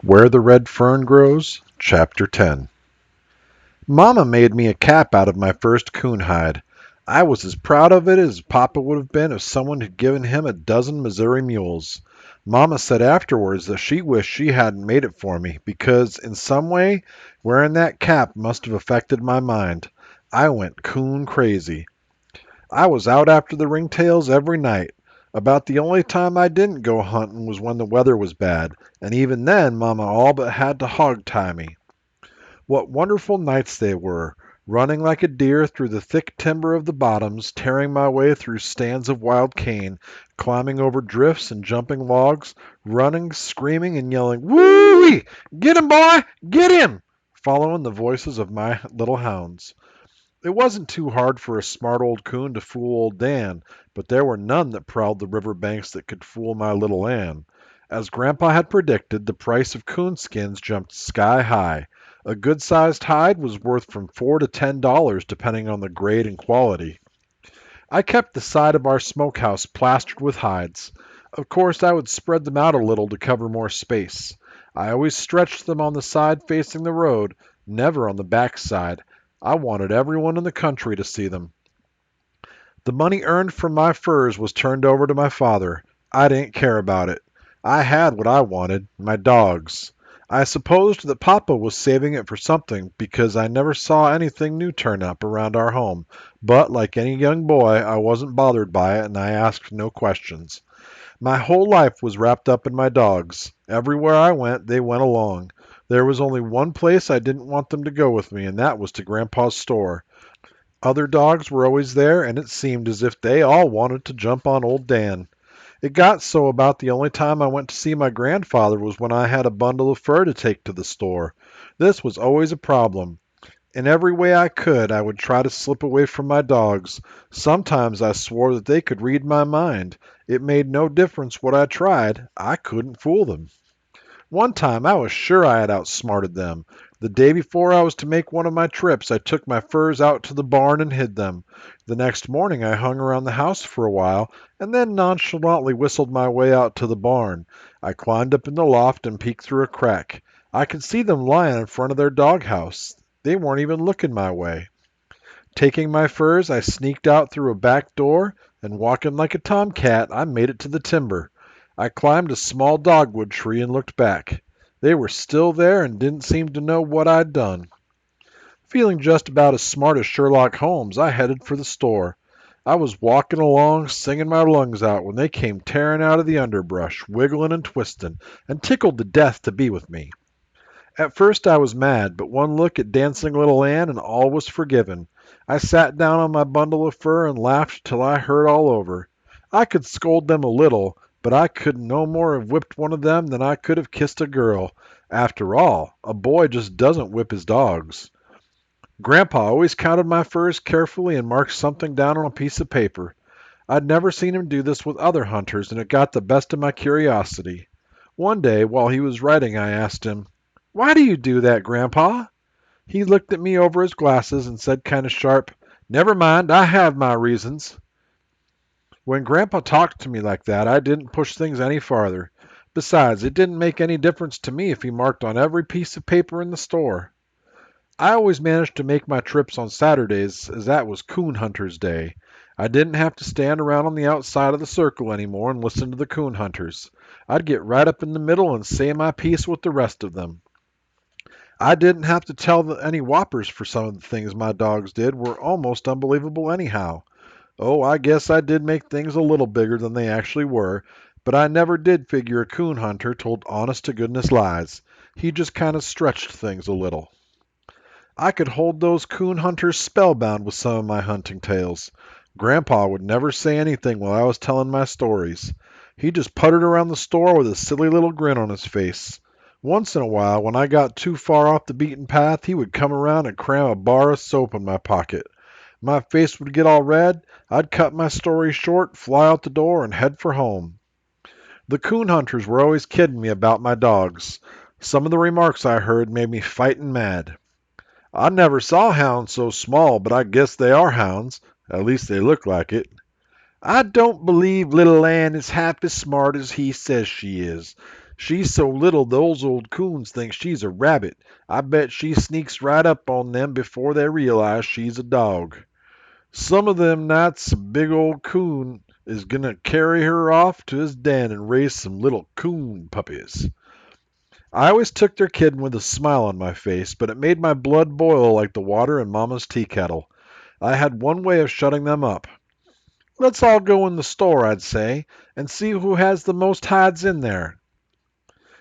Where the Red Fern Grows, Chapter 10. Mama made me a cap out of my first coon hide. I was as proud of it as Papa would have been if someone had given him a dozen Missouri mules. Mama said afterwards that she wished she hadn't made it for me because, in some way, wearing that cap must have affected my mind. I went coon crazy. I was out after the ringtails every night. About the only time I didn't go hunting was when the weather was bad, and even then Mama all but had to hog tie me. What wonderful nights they were, running like a deer through the thick timber of the bottoms, tearing my way through stands of wild cane, climbing over drifts and jumping logs, running, screaming, and yelling, "Woo-wee! Get him, boy! Get him!" following the voices of my little hounds. It wasn't too hard for a smart old coon to fool old Dan, but there were none that prowled the river banks that could fool my little Ann. As Grandpa had predicted, the price of coon skins jumped sky high. A good-sized hide was worth from $4 to $10 depending on the grade and quality. I kept the side of our smokehouse plastered with hides. Of course, I would spread them out a little to cover more space. I always stretched them on the side facing the road, never on the back side. I wanted everyone in the country to see them. The money earned from my furs was turned over to my father. I didn't care about it. I had what I wanted, my dogs. I supposed that Papa was saving it for something because I never saw anything new turn up around our home, but like any young boy, I wasn't bothered by it and I asked no questions. My whole life was wrapped up in my dogs. Everywhere I went, they went along. There was only one place I didn't want them to go with me, and that was to Grandpa's store. Other dogs were always there, and it seemed as if they all wanted to jump on old Dan. It got so about the only time I went to see my grandfather was when I had a bundle of fur to take to the store. This was always a problem. In every way I could, I would try to slip away from my dogs. Sometimes I swore that they could read my mind. It made no difference what I tried. I couldn't fool them. One time I was sure I had outsmarted them. The day before I was to make one of my trips, I took my furs out to the barn and hid them. The next morning I hung around the house for a while and then nonchalantly whistled my way out to the barn. I climbed up in the loft and peeked through a crack. I could see them lying in front of their doghouse. They weren't even looking my way. Taking my furs, I sneaked out through a back door, and walking like a tomcat, I made it to the timber. I climbed a small dogwood tree and looked back. They were still there and didn't seem to know what I'd done. Feeling just about as smart as Sherlock Holmes, I headed for the store. I was walking along, singing my lungs out, when they came tearing out of the underbrush, wiggling and twisting, and tickled to death to be with me. At first I was mad, but one look at dancing little Ann and all was forgiven. I sat down on my bundle of fur and laughed till I hurt all over. I could scold them a little, but I could no more have whipped one of them than I could have kissed a girl. After all, a boy just doesn't whip his dogs. Grandpa always counted my furs carefully and marked something down on a piece of paper. I'd never seen him do this with other hunters, and it got the best of my curiosity. One day, while he was writing, I asked him, "Why do you do that, Grandpa?" He looked at me over his glasses and said kind of sharp, "Never mind, I have my reasons." When Grandpa talked to me like that, I didn't push things any farther. Besides, it didn't make any difference to me if he marked on every piece of paper in the store. I always managed to make my trips on Saturdays, as that was coon hunters' day. I didn't have to stand around on the outside of the circle anymore and listen to the coon hunters. I'd get right up in the middle and say my piece with the rest of them. I didn't have to tell any whoppers for some of the things my dogs did were almost unbelievable anyhow. Oh, I guess I did make things a little bigger than they actually were, but I never did figure a coon hunter told honest to goodness lies. He just kind of stretched things a little. I could hold those coon hunters spellbound with some of my hunting tales. Grandpa would never say anything while I was telling my stories. He just puttered around the store with a silly little grin on his face. Once in a while, when I got too far off the beaten path, he would come around and cram a bar of soap in my pocket. My face would get all red. I'd cut my story short, fly out the door, and head for home. The coon hunters were always kidding me about my dogs. Some of the remarks I heard made me fightin' mad. "I never saw hounds so small, but I guess they are hounds. At least they look like it." "I don't believe little Ann is half as smart as he says she is. She's so little those old coons think she's a rabbit. I bet she sneaks right up on them before they realize she's a dog. Some of them nights a big old coon is gonna carry her off to his den and raise some little coon puppies. I always took their kiddin' with a smile on my face, but it made my blood boil like the water in Mama's tea kettle. I had one way of shutting them up. Let's all go in the store, I'd say, and see who has the most hides in there.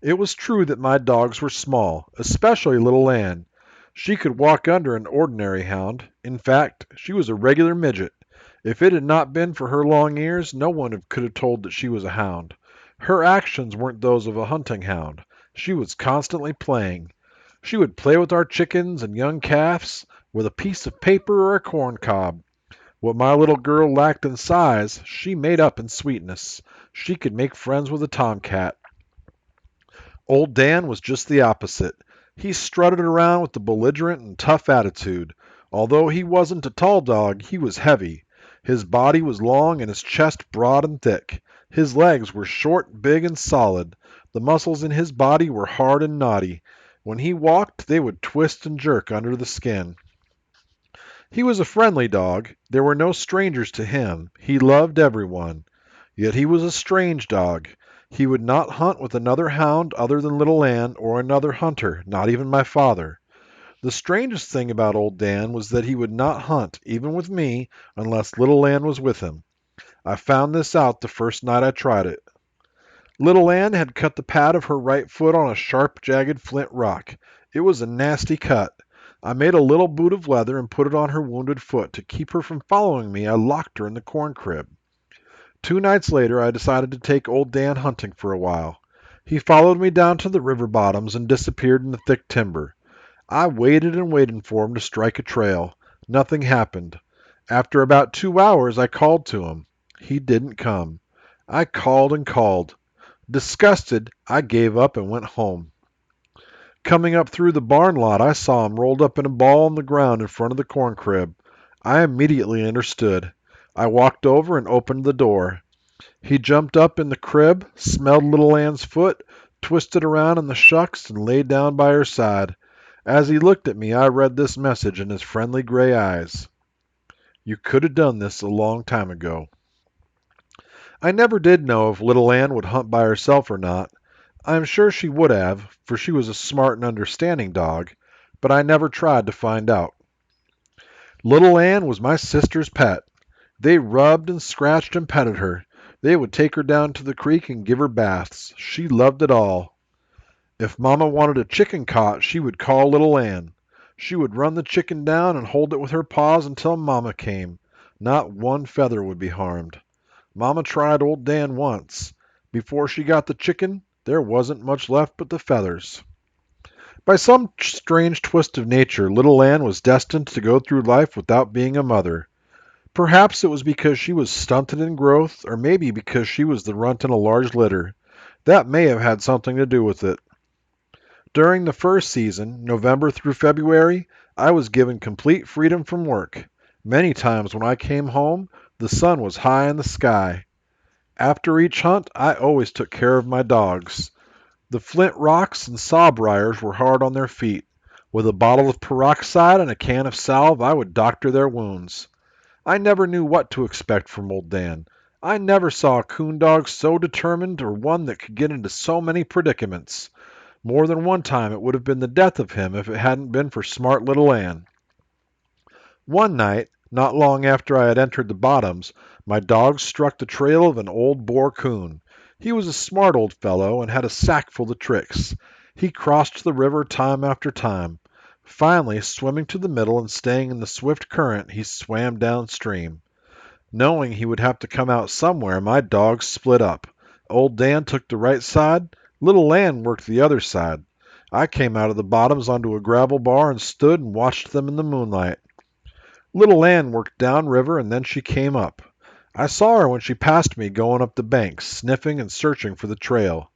It was true that my dogs were small, especially little Ann. She could walk under an ordinary hound. In fact, she was a regular midget. If it had not been for her long ears, no one could have told that she was a hound. Her actions weren't those of a hunting hound. She was constantly playing. She would play with our chickens and young calves with a piece of paper or a corn cob. What my little girl lacked in size, she made up in sweetness. She could make friends with a tomcat. Old Dan was just the opposite. He strutted around with a belligerent and tough attitude. Although he wasn't a tall dog, he was heavy. His body was long and his chest broad and thick. His legs were short, big, and solid. The muscles in his body were hard and knotty. When he walked, they would twist and jerk under the skin. He was a friendly dog. There were no strangers to him. He loved everyone. Yet he was a strange dog. He would not hunt with another hound other than Little Ann or another hunter, not even my father. The strangest thing about old Dan was that he would not hunt, even with me, unless Little Ann was with him. I found this out the first night I tried it. Little Ann had cut the pad of her right foot on a sharp, jagged flint rock. It was a nasty cut. I made a little boot of leather and put it on her wounded foot. To keep her from following me, I locked her in the corn crib. 2 nights later, I decided to take old Dan hunting for a while. He followed me down to the river bottoms and disappeared in the thick timber. I waited and waited for him to strike a trail. Nothing happened. After about 2 hours, I called to him. He didn't come. I called and called. Disgusted, I gave up and went home. Coming up through the barn lot, I saw him rolled up in a ball on the ground in front of the corn crib. I immediately understood. I walked over and opened the door. He jumped up in the crib, smelled Little Ann's foot, twisted around in the shucks, and lay down by her side. As he looked at me, I read this message in his friendly gray eyes. You could have done this a long time ago. I never did know if Little Ann would hunt by herself or not. I am sure she would have, for she was a smart and understanding dog, but I never tried to find out. Little Ann was my sister's pet. They rubbed and scratched and petted her. They would take her down to the creek and give her baths. She loved it all. If Mama wanted a chicken caught, she would call Little Ann. She would run the chicken down and hold it with her paws until Mama came. Not one feather would be harmed. Mama tried old Dan once. Before she got the chicken, there wasn't much left but the feathers. By some strange twist of nature, Little Ann was destined to go through life without being a mother. Perhaps it was because she was stunted in growth, or maybe because she was the runt in a large litter. That may have had something to do with it. During the first season, November through February, I was given complete freedom from work. Many times when I came home, the sun was high in the sky. After each hunt, I always took care of my dogs. The flint rocks and saw briars were hard on their feet. With a bottle of peroxide and a can of salve, I would doctor their wounds. I never knew what to expect from old Dan. I never saw a coon dog so determined or one that could get into so many predicaments. More than one time it would have been the death of him if it hadn't been for smart Little Ann. One night, not long after I had entered the bottoms, my dogs struck the trail of an old boar coon. He was a smart old fellow and had a sack full of tricks. He crossed the river time after time. Finally, swimming to the middle and staying in the swift current, he swam downstream. Knowing he would have to come out somewhere, my dogs split up. Old Dan took the right side, Little Ann worked the other side. I came out of the bottoms onto a gravel bar and stood and watched them in the moonlight. Little Ann worked downriver and then she came up. I saw her when she passed me going up the bank, sniffing and searching for the trail.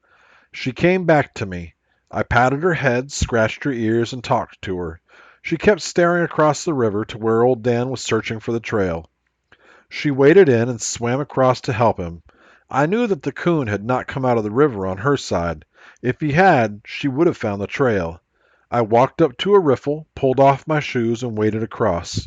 She came back to me. I patted her head, scratched her ears, and talked to her. She kept staring across the river to where old Dan was searching for the trail. She waded in and swam across to help him. I knew that the coon had not come out of the river on her side. If he had, she would have found the trail. I walked up to a riffle, pulled off my shoes, and waded across.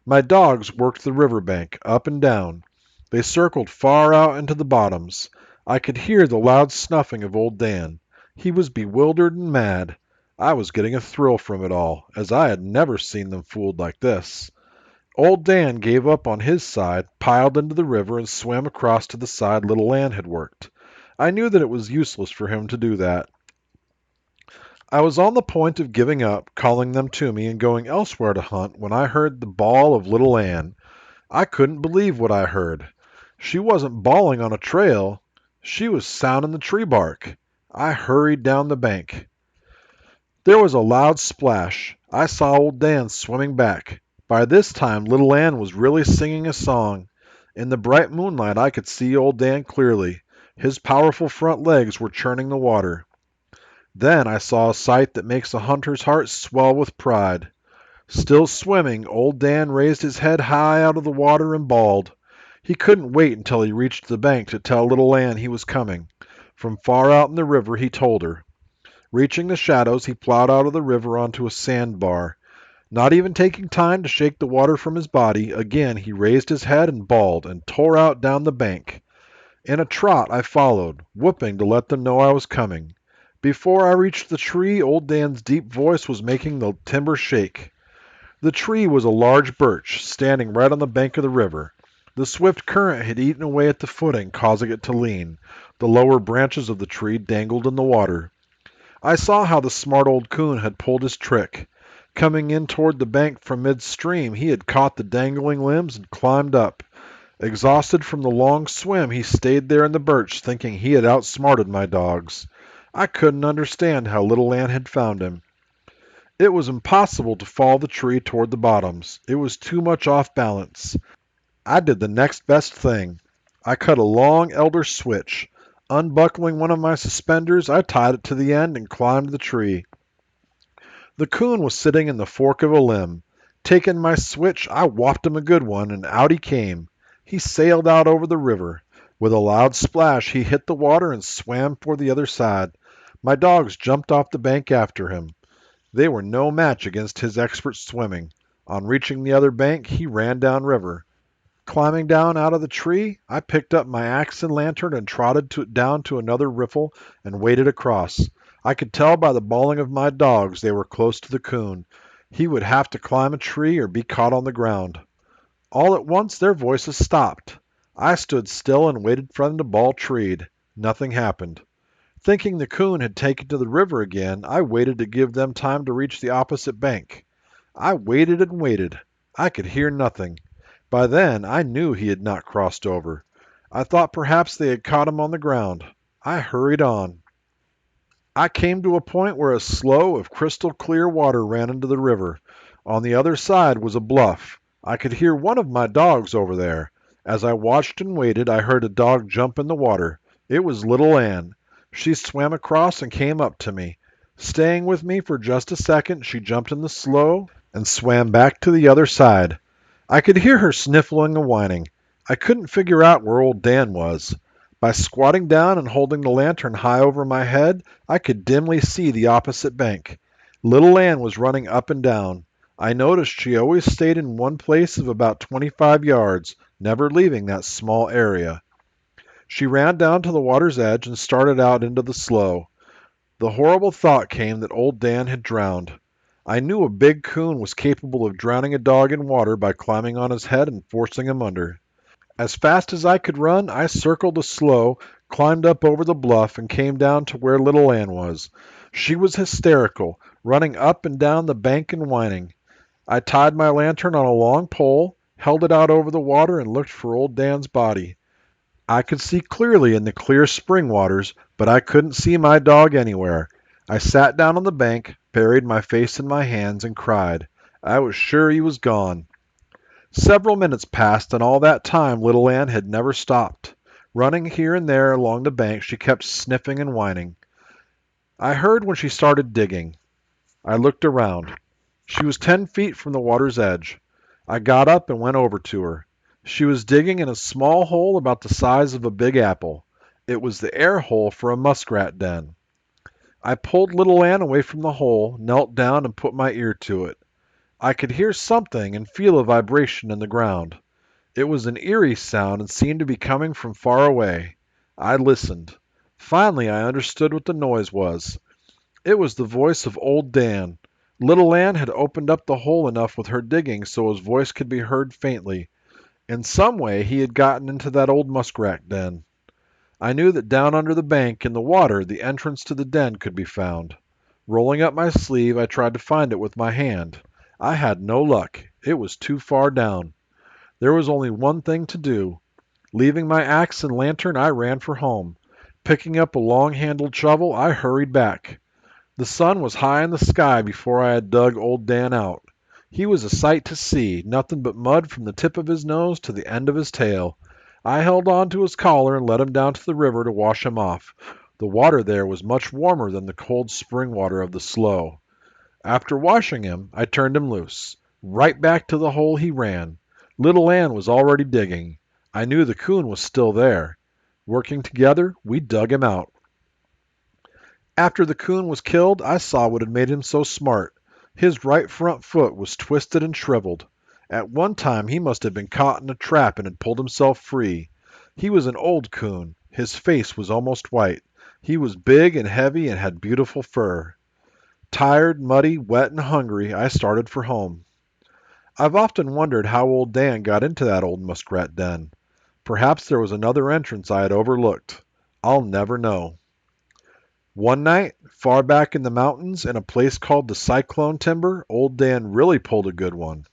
My dogs worked the river bank, up and down. They circled far out into the bottoms. I could hear the loud snuffing of old Dan. He was bewildered and mad. I was getting a thrill from it all, as I had never seen them fooled like this. Old Dan gave up on his side, piled into the river, and swam across to the side little Ann had worked. I knew that it was useless for him to do that. I was on the point of giving up, calling them to me, and going elsewhere to hunt when I heard the bawl of little Ann. I couldn't believe what I heard. She wasn't bawling on a trail. She was sounding the tree bark. I hurried down the bank. There was a loud splash. I saw old Dan swimming back. By this time, little Ann was really singing a song. In the bright moonlight, I could see old Dan clearly. His powerful front legs were churning the water. Then I saw a sight that makes a hunter's heart swell with pride. Still swimming, old Dan raised his head high out of the water and bawled. He couldn't wait until he reached the bank to tell little Ann he was coming. From far out in the river, he told her. Reaching the shadows, he plowed out of the river onto a sandbar. Not even taking time to shake the water from his body, again he raised his head and bawled and tore out down the bank. In a trot I followed, whooping to let them know I was coming. Before I reached the tree, old Dan's deep voice was making the timber shake. The tree was a large birch, standing right on the bank of the river. The swift current had eaten away at the footing, causing it to lean. The lower branches of the tree dangled in the water. I saw how the smart old coon had pulled his trick. Coming in toward the bank from midstream, he had caught the dangling limbs and climbed up. Exhausted from the long swim, he stayed there in the birch, thinking he had outsmarted my dogs. I couldn't understand how little Ann had found him. It was impossible to fall the tree toward the bottoms. It was too much off balance. I did the next best thing. I cut a long elder switch. Unbuckling one of my suspenders, I tied it to the end and climbed the tree. The coon was sitting in the fork of a limb. Taking my switch, I whopped him a good one, and out he came. He sailed out over the river. With a loud splash, he hit the water and swam for the other side. My dogs jumped off the bank after him. They were no match against his expert swimming. On reaching the other bank, he ran down river. Climbing down out of the tree, I picked up my axe and lantern and trotted down to another riffle and waded across. I could tell by the bawling of my dogs they were close to the coon. He would have to climb a tree or be caught on the ground. All at once their voices stopped. I stood still and waited for them to bawl treed. Nothing happened. Thinking the coon had taken to the river again, I waited to give them time to reach the opposite bank. I waited and waited. I could hear nothing. By then I knew he had not crossed over. I thought perhaps they had caught him on the ground. I hurried on. I came to a point where a slough of crystal clear water ran into the river. On the other side was a bluff. I could hear one of my dogs over there. As I watched and waited, I heard a dog jump in the water. It was little Ann. She swam across and came up to me. Staying with me for just a second, she jumped in the slough and swam back to the other side. I could hear her sniffling and whining. I couldn't figure out where old Dan was. By squatting down and holding the lantern high over my head, I could dimly see the opposite bank. Little Ann was running up and down. I noticed she always stayed in one place of about 25 yards, never leaving that small area. She ran down to the water's edge and started out into the slough. The horrible thought came that old Dan had drowned. I knew a big coon was capable of drowning a dog in water by climbing on his head and forcing him under. As fast as I could run, I circled the slough, climbed up over the bluff, and came down to where little Ann was. She was hysterical, running up and down the bank and whining. I tied my lantern on a long pole, held it out over the water, and looked for old Dan's body. I could see clearly in the clear spring waters, but I couldn't see my dog anywhere. I sat down on the bank, buried my face in my hands, and cried. I was sure he was gone. Several minutes passed, and all that time little Ann had never stopped. Running here and there along the bank, she kept sniffing and whining. I heard when she started digging. I looked around. She was 10 feet from the water's edge. I got up and went over to her. She was digging in a small hole about the size of a big apple. It was the air hole for a muskrat den. I pulled little Ann away from the hole, knelt down, and put my ear to it. I could hear something and feel a vibration in the ground. It was an eerie sound and seemed to be coming from far away. I listened. Finally, I understood what the noise was. It was the voice of old Dan. Little Ann had opened up the hole enough with her digging so his voice could be heard faintly. In some way he had gotten into that old muskrat den. I knew that down under the bank in the water the entrance to the den could be found. Rolling up my sleeve, I tried to find it with my hand. I had no luck. It was too far down. There was only one thing to do. Leaving my axe and lantern, I ran for home. Picking up a long-handled shovel, I hurried back. The sun was high in the sky before I had dug old Dan out. He was a sight to see, nothing but mud from the tip of his nose to the end of his tail. I held on to his collar and led him down to the river to wash him off. The water there was much warmer than the cold spring water of the slough. After washing him, I turned him loose. Right back to the hole he ran. Little Ann was already digging. I knew the coon was still there. Working together, we dug him out. After the coon was killed, I saw what had made him so smart. His right front foot was twisted and shriveled. At one time he must have been caught in a trap and had pulled himself free. He was an old coon. His face was almost white. He was big and heavy and had beautiful fur. Tired, muddy, wet, and hungry, I started for home. I've often wondered how old Dan got into that old muskrat den. Perhaps there was another entrance I had overlooked. I'll never know. One night, far back in the mountains, in a place called the Cyclone Timber, old Dan really pulled a good one.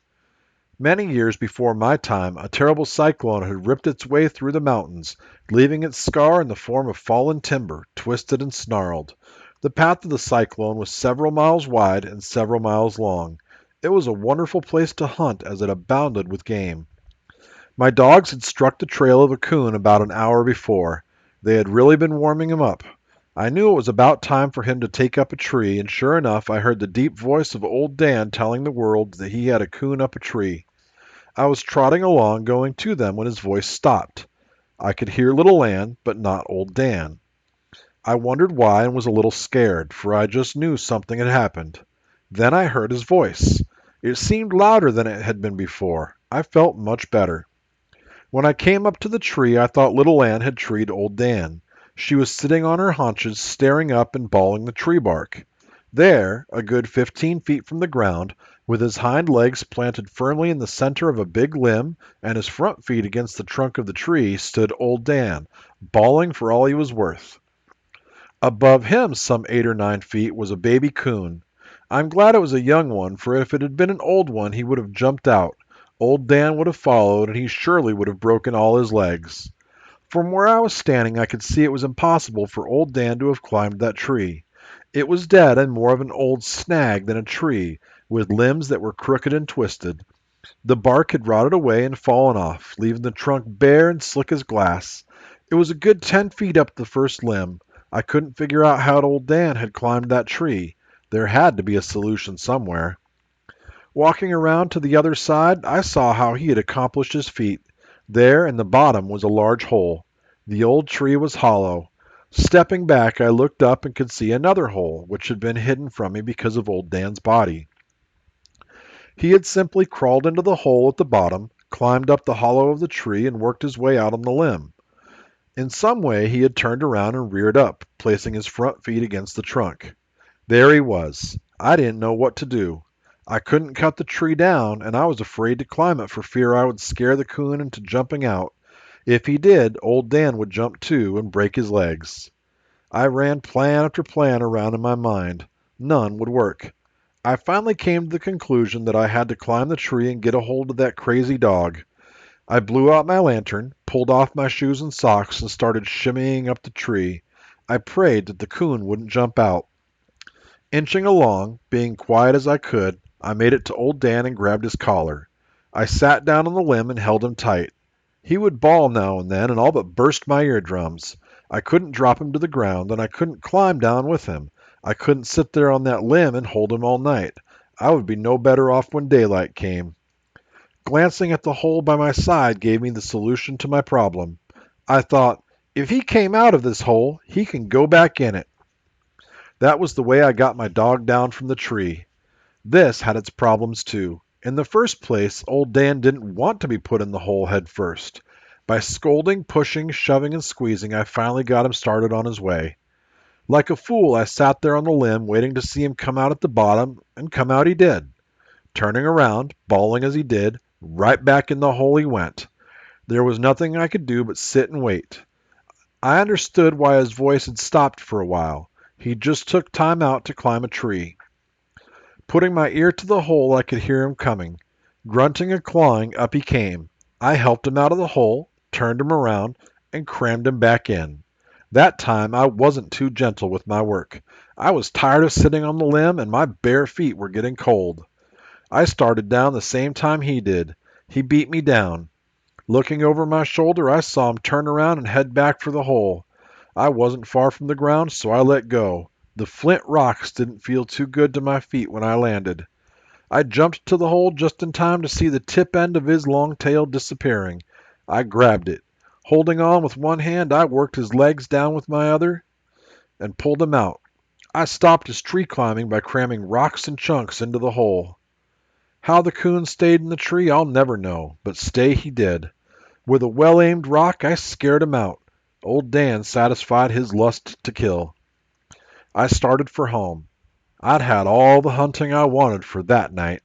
Many years before my time, a terrible cyclone had ripped its way through the mountains, leaving its scar in the form of fallen timber, twisted and snarled. The path of the cyclone was several miles wide and several miles long. It was a wonderful place to hunt as it abounded with game. My dogs had struck the trail of a coon about an hour before. They had really been warming him up. I knew it was about time for him to take up a tree, and sure enough I heard the deep voice of old Dan telling the world that he had a coon up a tree. I was trotting along, going to them, when his voice stopped. I could hear little Ann, but not old Dan. I wondered why and was a little scared, for I just knew something had happened. Then I heard his voice. It seemed louder than it had been before. I felt much better. When I came up to the tree, I thought little Ann had treed old Dan. She was sitting on her haunches, staring up and balling the tree bark. There, a good 15 feet from the ground, with his hind legs planted firmly in the center of a big limb and his front feet against the trunk of the tree, stood old Dan, bawling for all he was worth. Above him, some 8 or 9 feet, was a baby coon. I'm glad it was a young one, for if it had been an old one, he would have jumped out. Old Dan would have followed, and he surely would have broken all his legs. From where I was standing, I could see it was impossible for old Dan to have climbed that tree. It was dead and more of an old snag than a tree, with limbs that were crooked and twisted. The bark had rotted away and fallen off, leaving the trunk bare and slick as glass. It was a good 10 feet up the first limb. I couldn't figure out how old Dan had climbed that tree. There had to be a solution somewhere. Walking around to the other side, I saw how he had accomplished his feat. There in the bottom was a large hole. The old tree was hollow. Stepping back, I looked up and could see another hole, which had been hidden from me because of old Dan's body. He had simply crawled into the hole at the bottom, climbed up the hollow of the tree, and worked his way out on the limb. In some way he had turned around and reared up, placing his front feet against the trunk. There he was. I didn't know what to do. I couldn't cut the tree down, and I was afraid to climb it for fear I would scare the coon into jumping out. If he did, old Dan would jump too and break his legs. I ran plan after plan around in my mind. None would work. I finally came to the conclusion that I had to climb the tree and get a hold of that crazy dog. I blew out my lantern, pulled off my shoes and socks, and started shimmying up the tree. I prayed that the coon wouldn't jump out. Inching along, being quiet as I could, I made it to old Dan and grabbed his collar. I sat down on the limb and held him tight. He would bawl now and then and all but burst my eardrums. I couldn't drop him to the ground, and I couldn't climb down with him. I couldn't sit there on that limb and hold him all night. I would be no better off when daylight came. Glancing at the hole by my side gave me the solution to my problem. I thought, if he came out of this hole, he can go back in it. That was the way I got my dog down from the tree. This had its problems too. In the first place, old Dan didn't want to be put in the hole head first. By scolding, pushing, shoving, and squeezing, I finally got him started on his way. Like a fool, I sat there on the limb waiting to see him come out at the bottom, and come out he did. Turning around, bawling as he did, right back in the hole he went. There was nothing I could do but sit and wait. I understood why his voice had stopped for a while. He just took time out to climb a tree. Putting my ear to the hole, I could hear him coming. Grunting and clawing, up he came. I helped him out of the hole, turned him around, and crammed him back in. That time I wasn't too gentle with my work. I was tired of sitting on the limb, and my bare feet were getting cold. I started down the same time he did. He beat me down. Looking over my shoulder, I saw him turn around and head back for the hole. I wasn't far from the ground, so I let go. The flint rocks didn't feel too good to my feet when I landed. I jumped to the hole just in time to see the tip end of his long tail disappearing. I grabbed it. Holding on with one hand, I worked his legs down with my other and pulled him out. I stopped his tree climbing by cramming rocks and chunks into the hole. How the coon stayed in the tree, I'll never know, but stay he did. With a well-aimed rock, I scared him out. Old Dan satisfied his lust to kill. I started for home. I'd had all the hunting I wanted for that night.